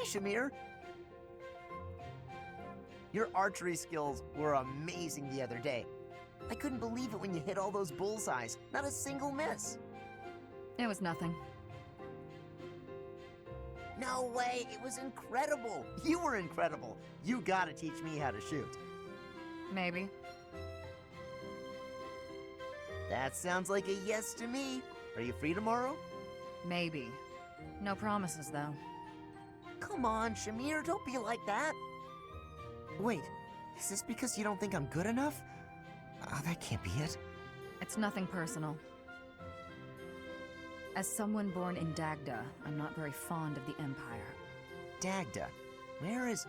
Hey, Shamir. Your archery skills were amazing the other day. I couldn't believe it when you hit all those bullseyes. Not a single miss. It was nothing. No way, it was incredible. You were incredible. You gotta teach me how to shoot. Maybe. That sounds like a yes to me. Are you free tomorrow? Maybe. No promises, though. Come on, Shamir, don't be like that. Wait, is this because you don't think I'm good enough? Oh, that can't be it. It's nothing personal. As someone born in Dagda, I'm not very fond of the Empire. Dagda? Where is...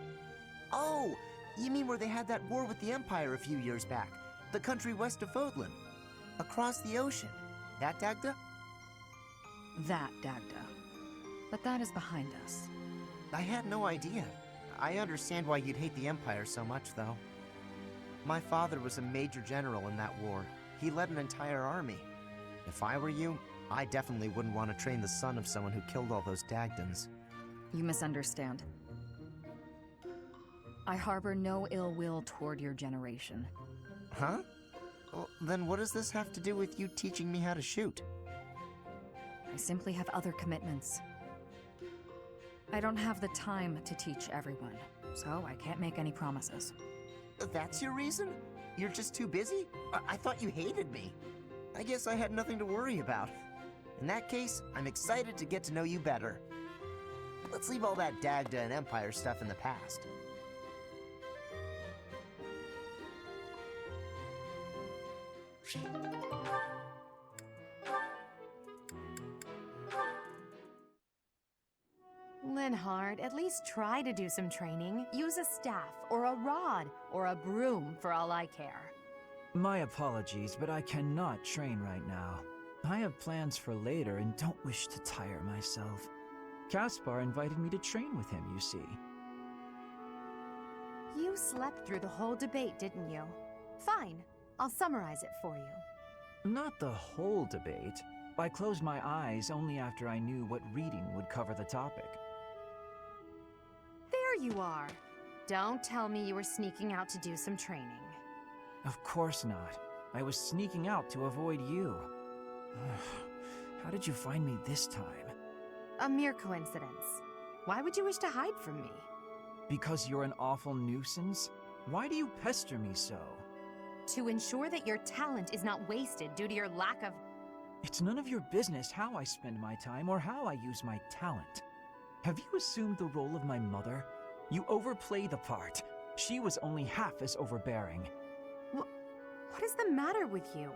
Oh, you mean where they had that war with the Empire a few years back? The country west of Fodlan. Across the ocean. That Dagda? That Dagda. But that is behind us. I had no idea. I understand why you'd hate the Empire so much, though. My father was a major general in that war. He led an entire army. If I were you, I definitely wouldn't want to train the son of someone who killed all those Dagdans. You misunderstand. I harbor no ill will toward your generation. Huh? Well, then what does this have to do with you teaching me how to shoot? I simply have other commitments. I don't have the time to teach everyone, so I can't make any promises. That's your reason? You're just too busy? I thought you hated me. I guess I had nothing to worry about. In that case, I'm excited to get to know you better. Let's leave all that Dagda and Empire stuff in the past. Linhard, at least try to do some training. Use a staff, or a rod, or a broom for all I care. My apologies, but I cannot train right now. I have plans for later and don't wish to tire myself. Caspar invited me to train with him, you see. You slept through the whole debate, didn't you? Fine, I'll summarize it for you. Not the whole debate. I closed my eyes only after I knew what reading would cover the topic. There you are. Don't tell me you were sneaking out to do some training. Of course not. I was sneaking out to avoid you. How did you find me this time? A mere coincidence. Why would you wish to hide from me? Because you're an awful nuisance? Why do you pester me so? To ensure that your talent is not wasted due to your lack of... It's none of your business how I spend my time or how I use my talent. Have you assumed the role of my mother? You overplay the part. She was only half as overbearing. What is the matter with you?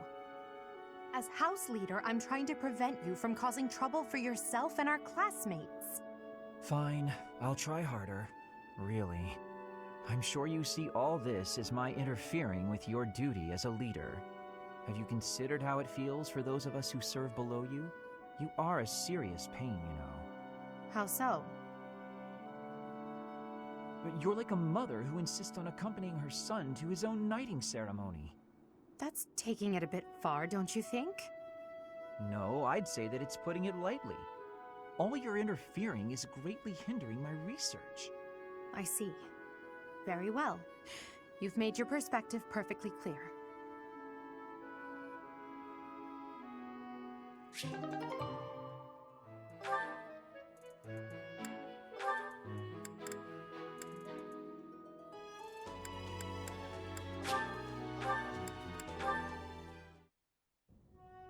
As house leader, I'm trying to prevent you from causing trouble for yourself and our classmates. Fine, I'll try harder. Really. I'm sure you see all this as my interfering with your duty as a leader. Have you considered how it feels for those of us who serve below you? You are a serious pain, you know. How so? But you're like a mother who insists on accompanying her son to his own knighting ceremony. That's taking it a bit far, don't you think? No, I'd say that it's putting it lightly. All your interfering is greatly hindering my research. I see. Very well. You've made your perspective perfectly clear.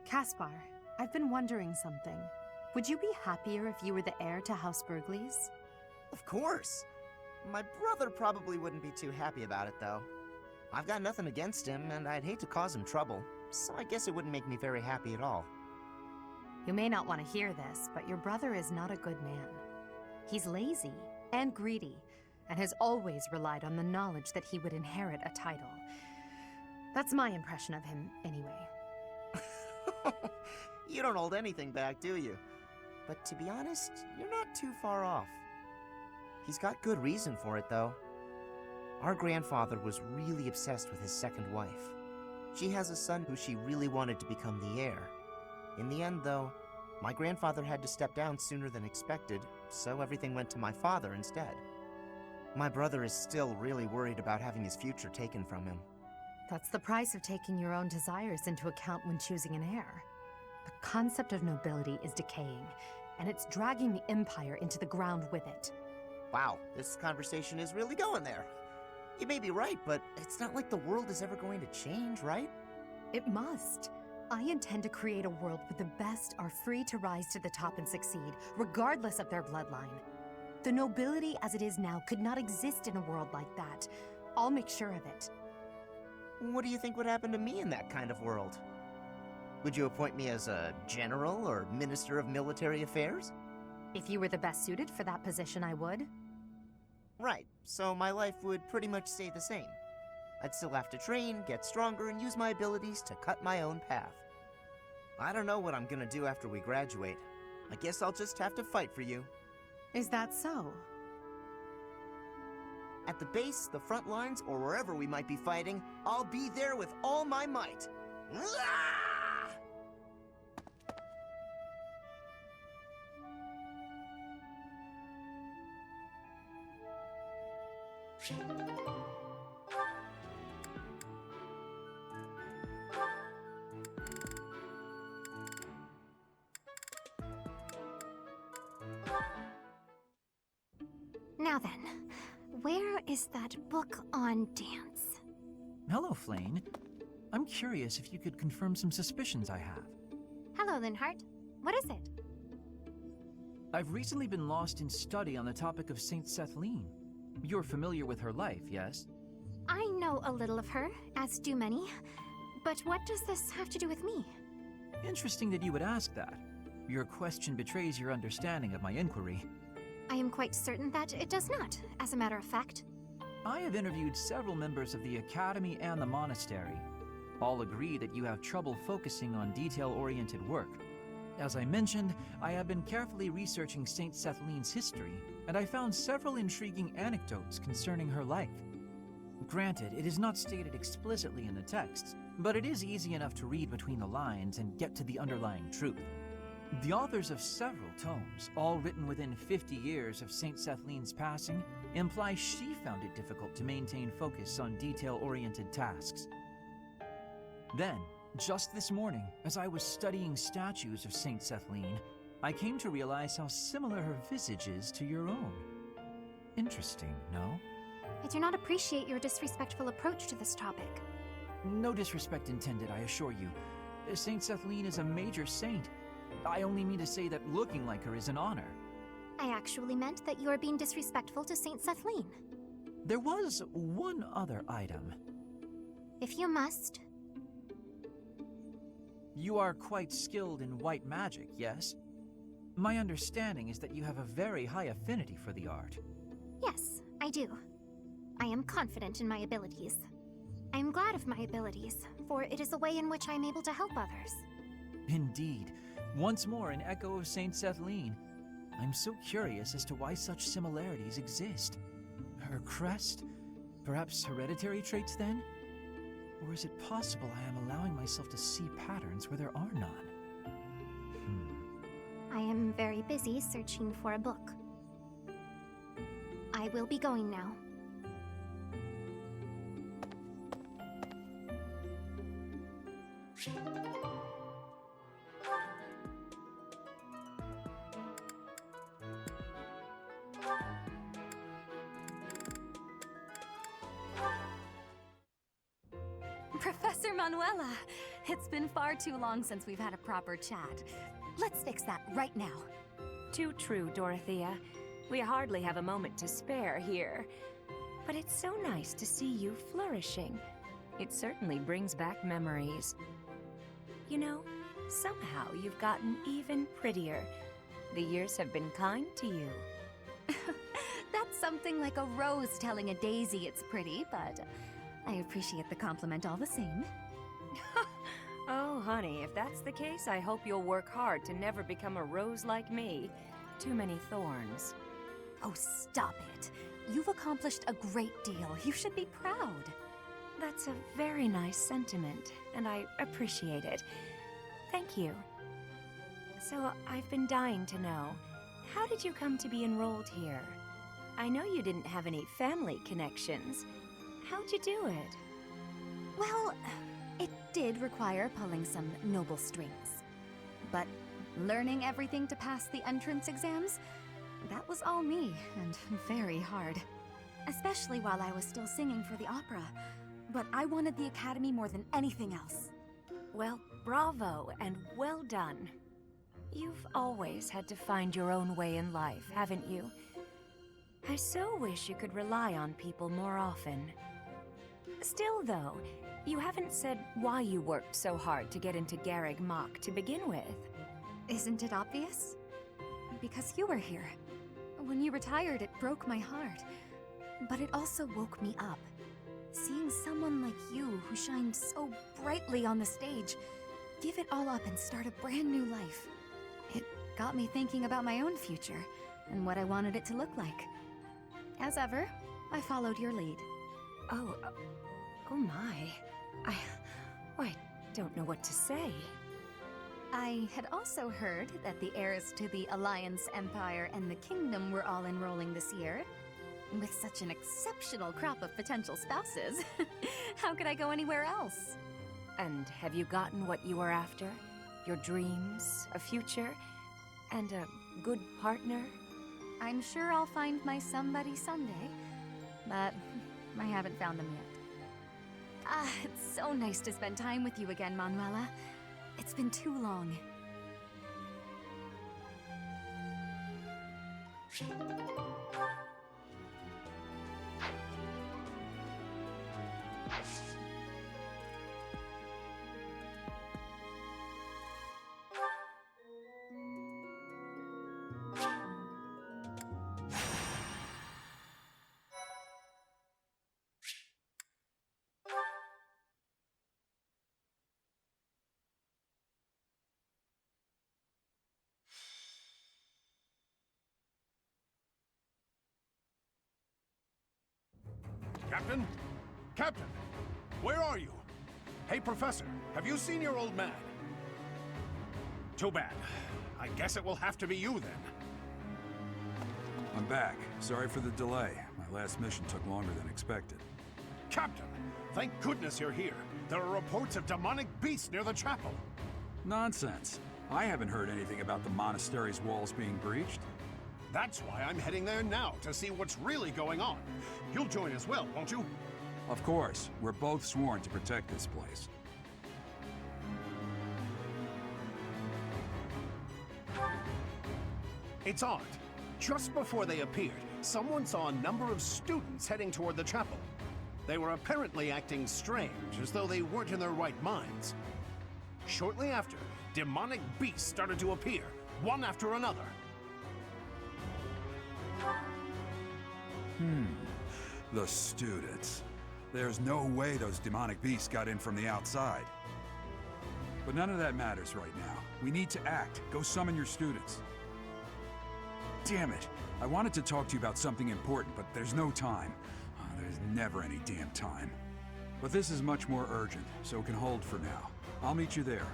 Caspar, I've been wondering something. Would you be happier if you were the heir to House Bergles? Of course. My brother probably wouldn't be too happy about it, though. I've got nothing against him, and I'd hate to cause him trouble, so I guess it wouldn't make me very happy at all. You may not want to hear this, but your brother is not a good man. He's lazy and greedy, and has always relied on the knowledge that he would inherit a title. That's my impression of him, anyway. You don't hold anything back, do you? But to be honest, you're not too far off. He's got good reason for it, though. Our grandfather was really obsessed with his second wife. She has a son who she really wanted to become the heir. In the end, though, my grandfather had to step down sooner than expected, so everything went to my father instead. My brother is still really worried about having his future taken from him. That's the price of taking your own desires into account when choosing an heir. The concept of nobility is decaying, and it's dragging the Empire into the ground with it. Wow, this conversation is really going there. You may be right, but it's not like the world is ever going to change, right? It must. I intend to create a world where the best are free to rise to the top and succeed, regardless of their bloodline. The nobility as it is now could not exist in a world like that. I'll make sure of it. What do you think would happen to me in that kind of world? Would you appoint me as a general or minister of military affairs? If you were the best suited for that position, I would. Right, so my life would pretty much stay the same. I'd still have to train, get stronger, and use my abilities to cut my own path. I don't know what I'm gonna do after we graduate. I guess I'll just have to fight for you. Is that so? At the base, the front lines, or wherever we might be fighting, I'll be there with all my might. Now then, where is that book on dance? Hello, Flane. I'm curious if you could confirm some suspicions I have. Hello, Linhart. What is it? I've recently been lost in study on the topic of Saint Setheline. You're familiar with her life, yes? I know a little of her, as do many. But what does this have to do with me? Interesting that you would ask that. Your question betrays your understanding of my inquiry. I am quite certain that it does not, as a matter of fact. I have interviewed several members of the Academy and the Monastery. All agree that you have trouble focusing on detail-oriented work. As I mentioned, I have been carefully researching Saint Setheline's history, and I found several intriguing anecdotes concerning her life. Granted, it is not stated explicitly in the texts, but it is easy enough to read between the lines and get to the underlying truth. The authors of several tomes, all written within 50 years of Saint Setheline's passing, imply she found it difficult to maintain focus on detail-oriented tasks. Then, just this morning, as I was studying statues of Saint Setheline, I came to realize how similar her visage is to your own. Interesting, no? I do not appreciate your disrespectful approach to this topic. No disrespect intended, I assure you. Saint Setheline is a major saint. I only mean to say that looking like her is an honor. I actually meant that you are being disrespectful to Saint Setheline. There was one other item. If you must. You are quite skilled in white magic, yes? My understanding is that you have a very high affinity for the art. Yes, I do. I am confident in my abilities. I am glad of my abilities, for it is a way in which I am able to help others. Indeed. Once more an echo of Saint Setheline. I'm so curious as to why such similarities exist. Her crest? Perhaps hereditary traits then? Or is it possible I am allowing myself to see patterns where there are none? I am very busy searching for a book. I will be going now. Professor Manuela! It's been far too long since we've had a proper chat. Let's fix that right now. Too true, Dorothea. We hardly have a moment to spare here. But it's so nice to see you flourishing. It certainly brings back memories. You know, somehow you've gotten even prettier. The years have been kind to you. That's something like a rose telling a daisy it's pretty, but I appreciate the compliment all the same. Oh, honey, if that's the case, I hope you'll work hard to never become a rose like me. Too many thorns. Oh, stop it. You've accomplished a great deal. You should be proud. That's a very nice sentiment, and I appreciate it. Thank you. So, I've been dying to know, how did you come to be enrolled here? I know you didn't have any family connections. How'd you do it? Well, it did require pulling some noble strings. But learning everything to pass the entrance exams, that was all me, and very hard. Especially while I was still singing for the opera. But I wanted the academy more than anything else. Well, bravo and well done. You've always had to find your own way in life, haven't you? I so wish you could rely on people more often. Still, though, you haven't said why you worked so hard to get into Garreg Mach to begin with. Isn't it obvious? Because you were here. When you retired, it broke my heart. But it also woke me up. Seeing someone like you, who shined so brightly on the stage, give it all up and start a brand new life. It got me thinking about my own future, and what I wanted it to look like. As ever, I followed your lead. Oh my. I don't know what to say. I had also heard that the heirs to the Alliance, Empire, and the Kingdom were all enrolling this year. With such an exceptional crop of potential spouses, how could I go anywhere else? And have you gotten what you were after? Your dreams, a future, and a good partner? I'm sure I'll find my somebody someday, but I haven't found them yet. It's so nice to spend time with you again, Manuela. It's been too long. Captain? Captain! Where are you? Hey, Professor, have you seen your old man? Too bad. I guess it will have to be you, then. I'm back. Sorry for the delay. My last mission took longer than expected. Captain! Thank goodness you're here. There are reports of demonic beasts near the chapel. Nonsense. I haven't heard anything about the monastery's walls being breached. That's why I'm heading there now, to see what's really going on. You'll join as well, won't you? Of course. We're both sworn to protect this place. It's odd. Just before they appeared, someone saw a number of students heading toward the chapel. They were apparently acting strange, as though they weren't in their right minds. Shortly after, demonic beasts started to appear, one after another. The students. There's no way those demonic beasts got in from the outside. But none of that matters right now. We need to act. Go summon your students. Damn it. I wanted to talk to you about something important, but there's no time. There's never any damn time. But this is much more urgent, so it can hold for now. I'll meet you there.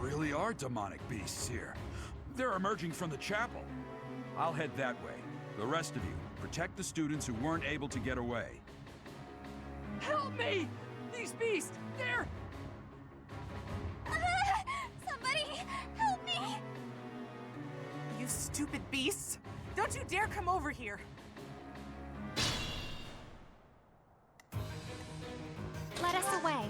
really are demonic beasts here. They're emerging from the chapel. I'll head that way. The rest of you, protect the students who weren't able to get away. Help me! These beasts, they're... Somebody, help me! You stupid beasts! Don't you dare come over here! Let us away.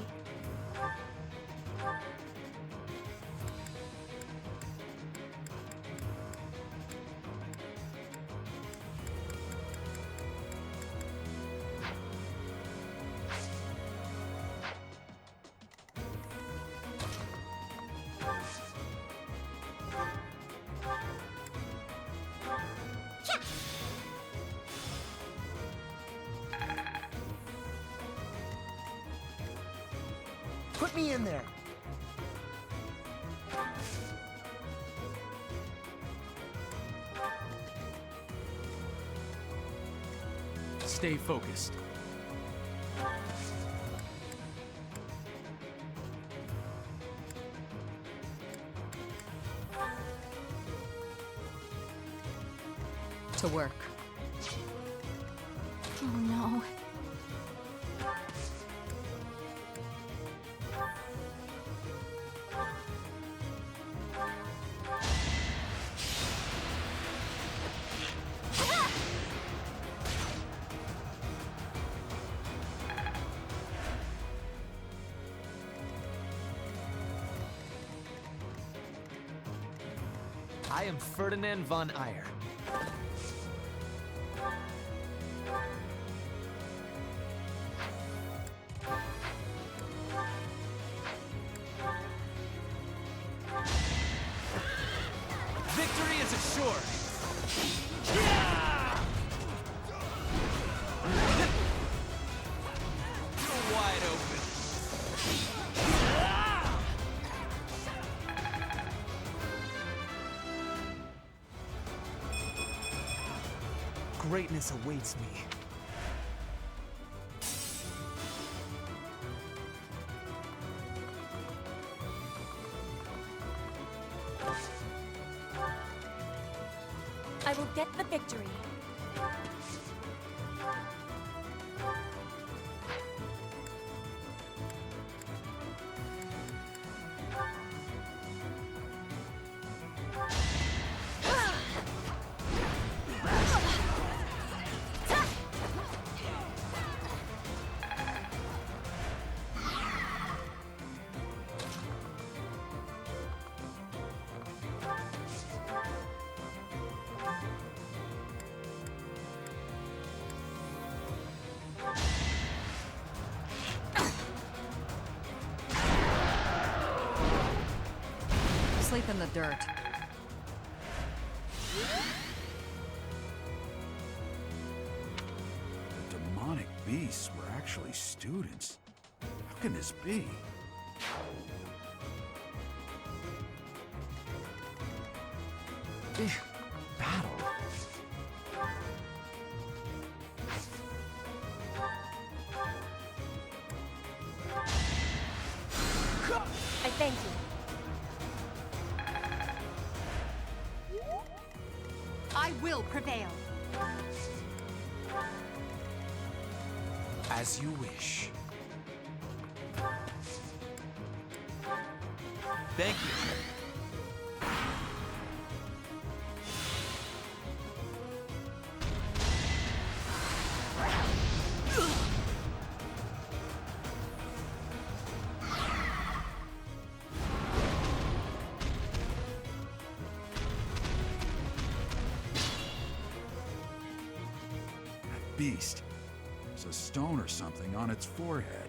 Put me in there. Stay focused. To work. Oh no. I am Ferdinand von Eyre. Victory is assured! You're wide open. Greatness awaits me. I will get the victory. Sleep in the dirt. The demonic beasts were actually students. How can this be? Big battle. I thank you. I will prevail. As you wish. Thank you. Beast. There's a stone or something on its forehead.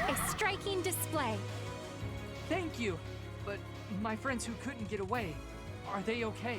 A striking display. Thank you! But my friends who couldn't get away, are they okay?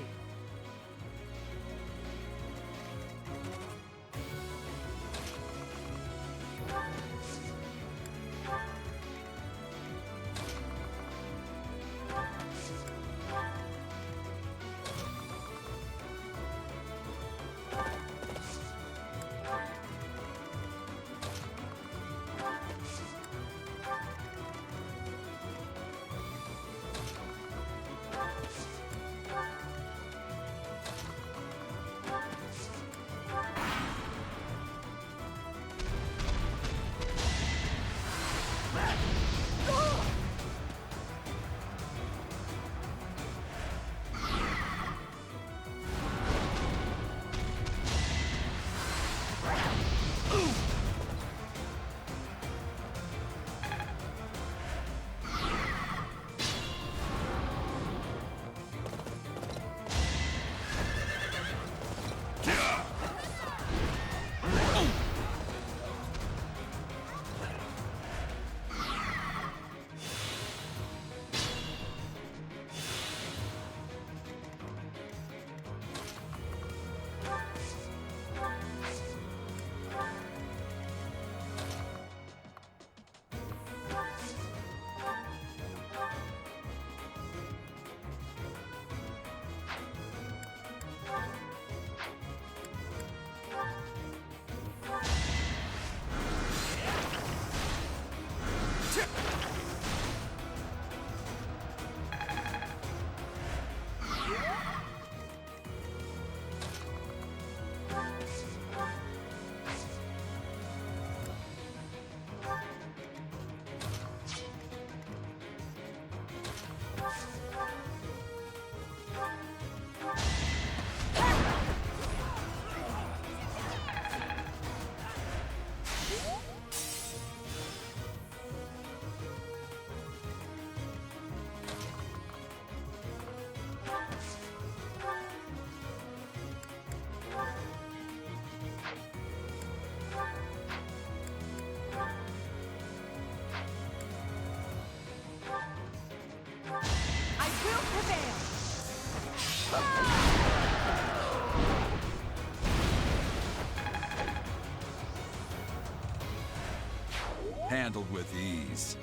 Handled with ease.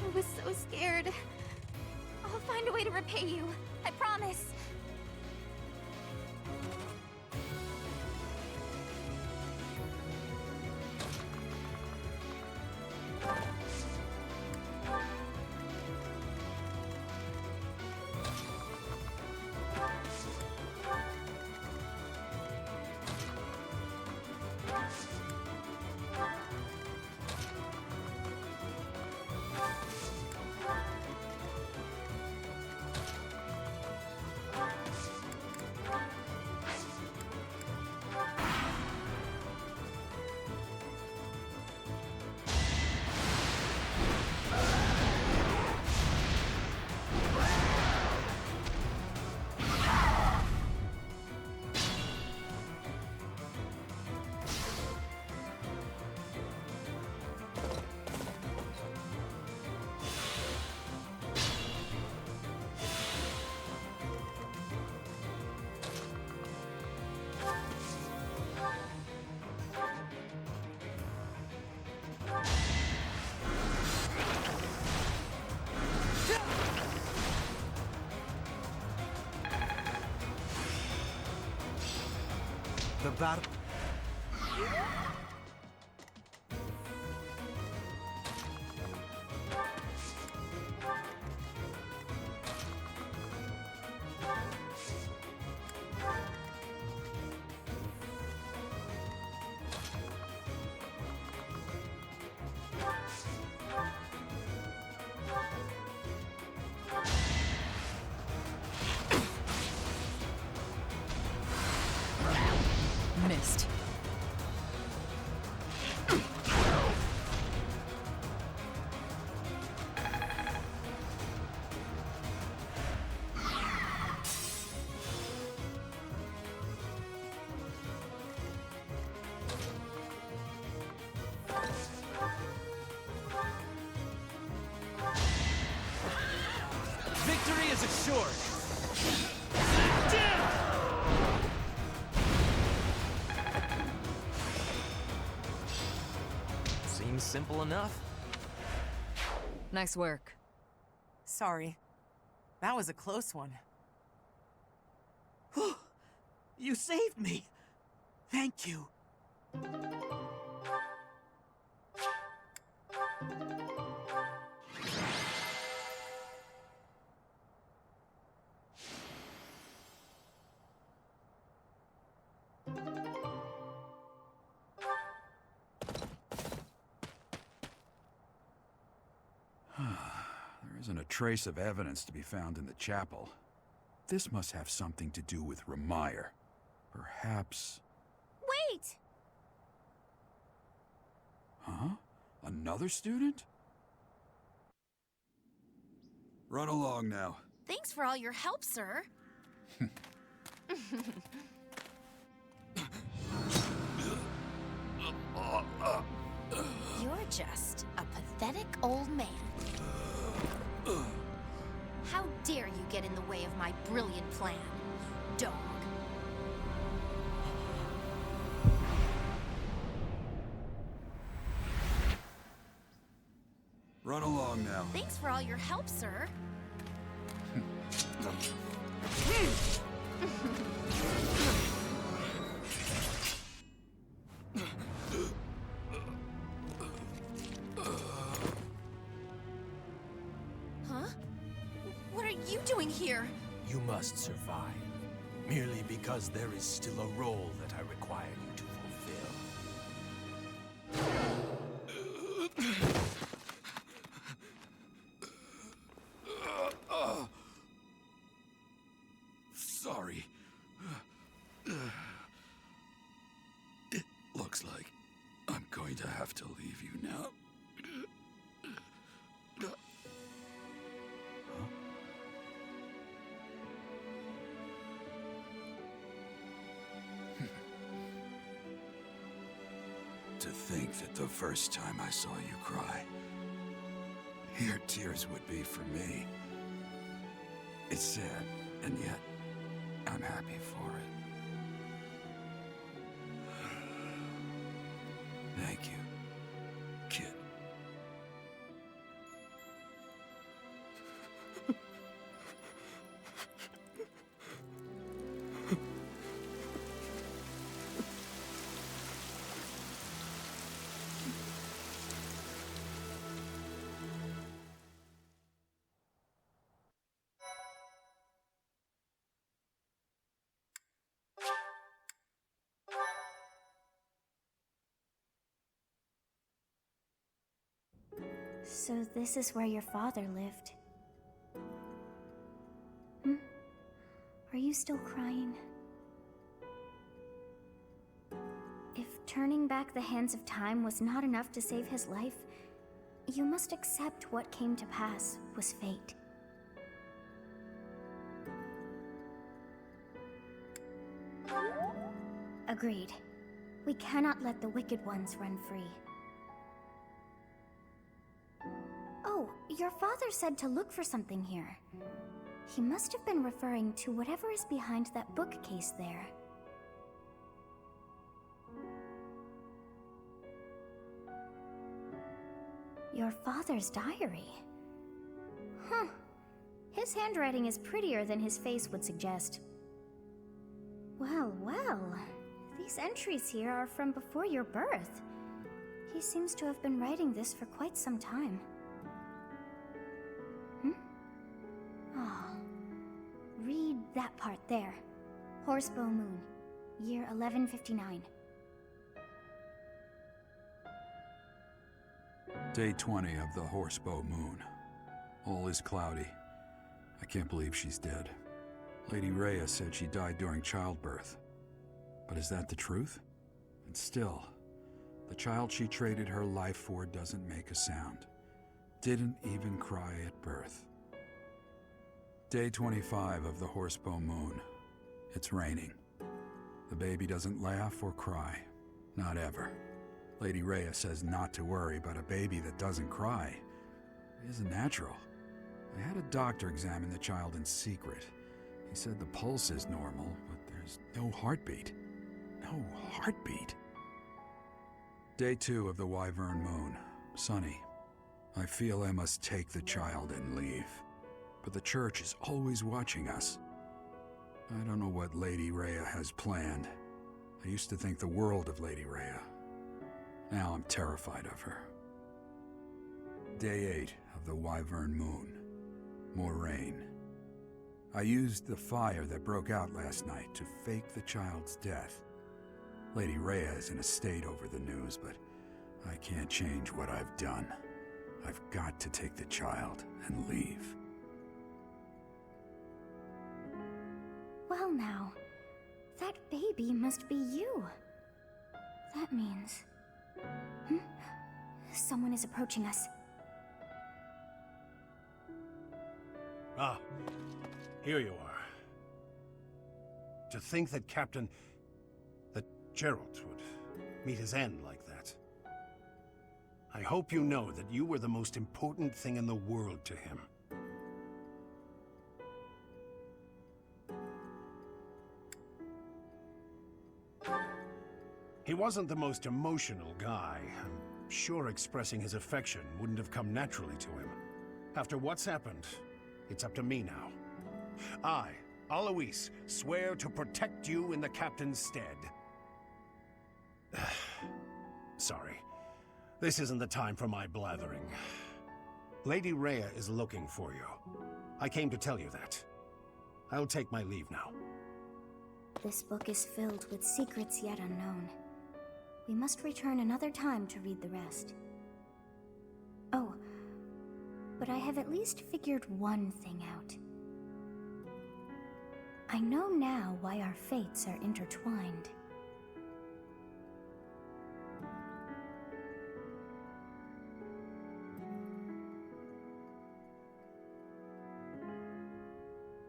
I was so scared. I'll find a way to repay you. I promise. The battle... Missed. Seems simple enough. Nice work. Sorry. That was a close one. You saved me! Thank you. There isn't a trace of evidence to be found in the chapel. This must have something to do with Ramire. Perhaps... Wait! Huh? Another student? Run along now. Thanks for all your help, sir. You're just a pathetic old man. How dare you get in the way of my brilliant plan, dog? Run along now. Thanks for all your help, sir. Huh? What are you doing here? You must survive, merely because there is still a role that I require you to fulfill. Sorry. It looks like I'm going to have to leave you now. To think that the first time I saw you cry, your tears would be for me. It's sad, and yet I'm happy for it. Thank you, kid. So this is where your father lived. Hmm? Are you still crying? If turning back the hands of time was not enough to save his life, you must accept what came to pass was fate. Agreed. We cannot let the wicked ones run free. Oh, your father said to look for something here. He must have been referring to whatever is behind that bookcase there. Your father's diary. Huh. His handwriting is prettier than his face would suggest. Well, well. These entries here are from before your birth. He seems to have been writing this for quite some time. Oh. Read that part there. Horsebow Moon, year 1159. Day 20 of the Horsebow Moon. All is cloudy. I can't believe she's dead. Lady Rhea said she died during childbirth. But is that the truth? And still, the child she traded her life for doesn't make a sound. Didn't even cry at birth. Day 25 of the Horsebow Moon. It's raining. The baby doesn't laugh or cry. Not ever. Lady Rhea says not to worry, but a baby that doesn't cry isn't natural. I had a doctor examine the child in secret. He said the pulse is normal, but there's no heartbeat. No heartbeat. Day 2 of the Wyvern Moon. Sonny, I feel I must take the child and leave. But the church is always watching us. I don't know what Lady Rhea has planned. I used to think the world of Lady Rhea. Now I'm terrified of her. Day 8 of the Wyvern Moon. More rain. I used the fire that broke out last night to fake the child's death. Lady Rhea is in a state over the news, but I can't change what I've done. I've got to take the child and leave. Well now, that baby must be you. That means... Someone is approaching us. Ah, here you are. To think that that Geralt would meet his end like that. I hope you know that you were the most important thing in the world to him. He wasn't the most emotional guy. I'm sure expressing his affection wouldn't have come naturally to him. After what's happened, it's up to me now. I, Alois, swear to protect you in the captain's stead. Sorry. This isn't the time for my blathering. Lady Rhea is looking for you. I came to tell you that. I'll take my leave now. This book is filled with secrets yet unknown. We must return another time to read the rest. Oh, but I have at least figured one thing out. I know now why our fates are intertwined.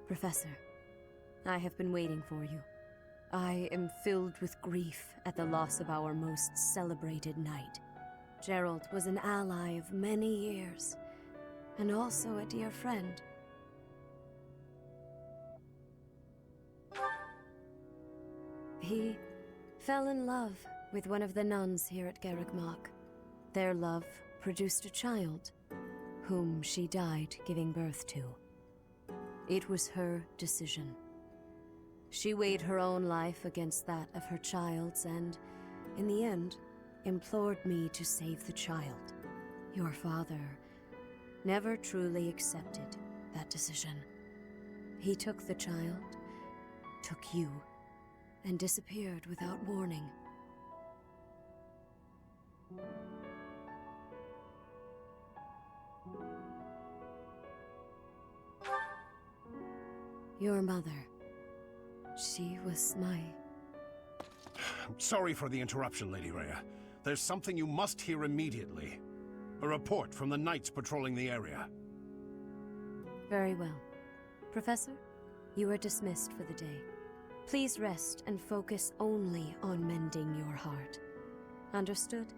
Professor, I have been waiting for you. I am filled with grief at the loss of our most celebrated knight. Gerald was an ally of many years, and also a dear friend. He fell in love with one of the nuns here at Garreg-Mach. Their love produced a child, whom she died giving birth to. It was her decision. She weighed her own life against that of her child's and, in the end, implored me to save the child. Your father never truly accepted that decision. He took the child, took you, and disappeared without warning. Your mother, she was my... I'm sorry for the interruption, Lady Rhea. There's something you must hear immediately. A report from the knights patrolling the area. Very well. Professor, you are dismissed for the day. Please rest and focus only on mending your heart. Understood?